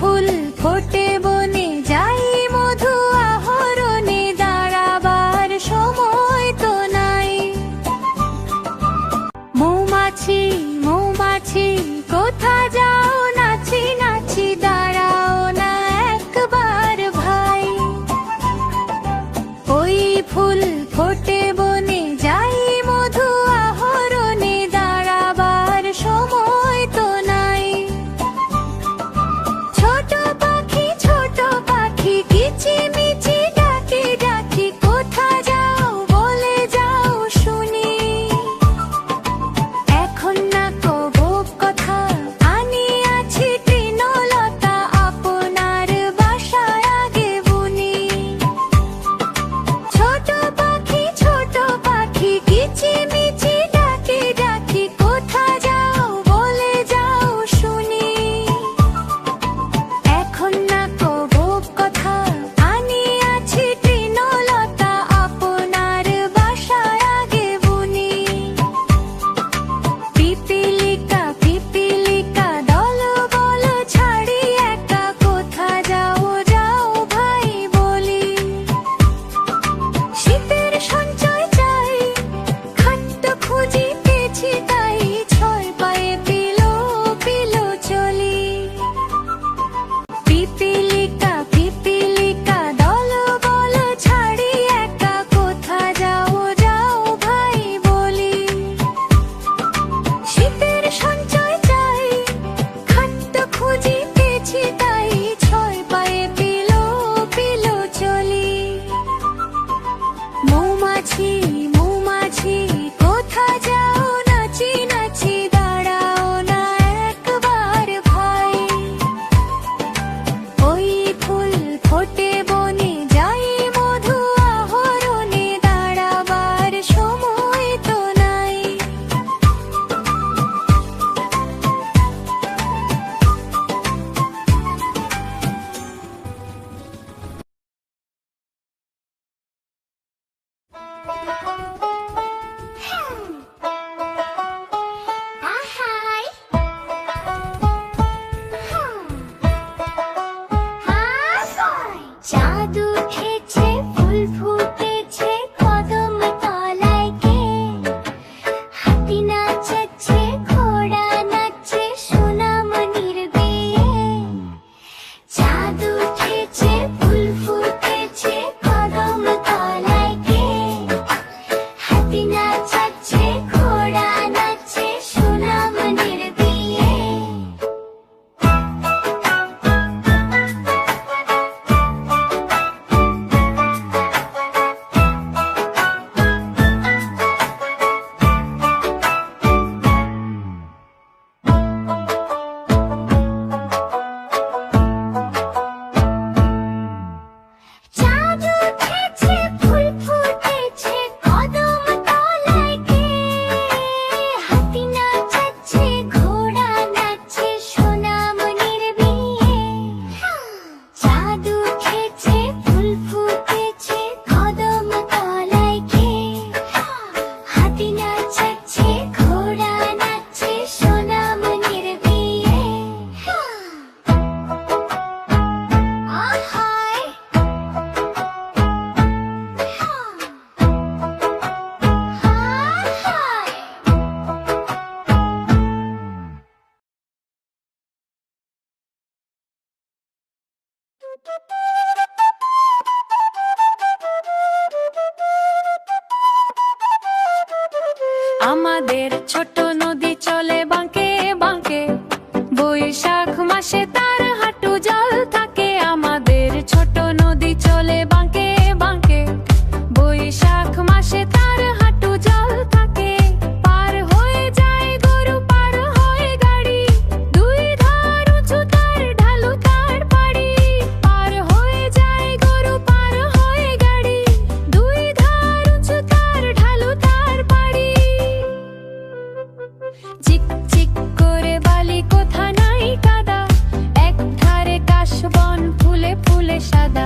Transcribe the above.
ফুল ফোটে বনে যাই মধু আহরণে দাঁড়াবার সময় তো নাই। মৌমাছি মৌমাছি কোথা যাও নাচি নাচি দাঁড়াও না একবার ভাই। ওই ফুল ফোটে বনে যাই মধু আহরণে দাঁড়াবার সময় তো নাই। ছোট পাখি কিচিমিচি ডাকি ডাকি কোথা যাও বলে যাও শুনি। এখন না কবো কথা আনিয়াছি তৃণলতা আপনার বাসায় আগে বুনি। ছোট পাখি কিচিমিচি ডাকি ডাকি কোথা যাও বলে যাও শুনি। এখন না কবো কথা আনিয়াছি তৃণলতা আপনার বাসায় আগে বুনি। পিপিলিকা দল বল ছাড়ি একা কোথা যাও যাও ভাই বলি। শীতের সঞ্চয় চাই খাদ্য খুঁজি পেয়েছি তাই ছয় পায়ে পিলো পিলো চলি। পিপিলিকা দল বল ছাড়ি একা কোথা যাও যাও ভাই বলি। শীতের সঞ্চয় চাই খাদ্য খুঁজি পেয়েছি তাই ছয় পায়ে পিলো পিলো চলি। মৌমাছি মৌমাছি কোথা যাও নাচি নাচি দাঁড়াও না একবার ভাই। ওই ফুল ফোটে বনে যাই মধু আহরণে দাঁড়াবার সময় তো নাই। চাঁদ উঠেছে ফুল ফুটেছে কদম তলায় কে। হাতি নাচছে ঘোড়া নাচছে সোনামণির বিয়ে। চাঁদ উঠেছে ফুল ফুটেছে কদম তলায় কে। হাতি নাচছে ঘোড়া নাচছে সোনামণির বিয়ে। চাঁদ উঠেছে ফুল ফুটেছে কদম তলায় কে। হাতি নাচছে ঘোড়া নাচছে সোনামণির বিয়ে। চাঁদ উঠেছে ফুল ফুটেছে কদম তলায় কে। হাতি নাচছে ঘোড়া নাচছে সোনামণির বিয়ে। আহায় আমাদের ছোট নদী চলে বাঁকে বাঁকে। বৈশাখ মাসে তার হাঁটু জল থাকে। আমাদের ছোট নদী চলে বাঁকে বাঁকে। বৈশাখ মাসে তার হাঁটু জল থাকে। পার হয়ে যায় গরু পার হয়ে গাড়ি। দুই ধার উঁচু তার ঢালু তার পাড়ি। পার হয়ে যায় গরু পার হয়ে গাড়ি। দুই ধার উঁচু তার ঢালু তার পাড়ি। চিক চিক করে বালি কোথা নাই কাদা। এক ধারে কাশবন ফুলে ফুলে সাদা।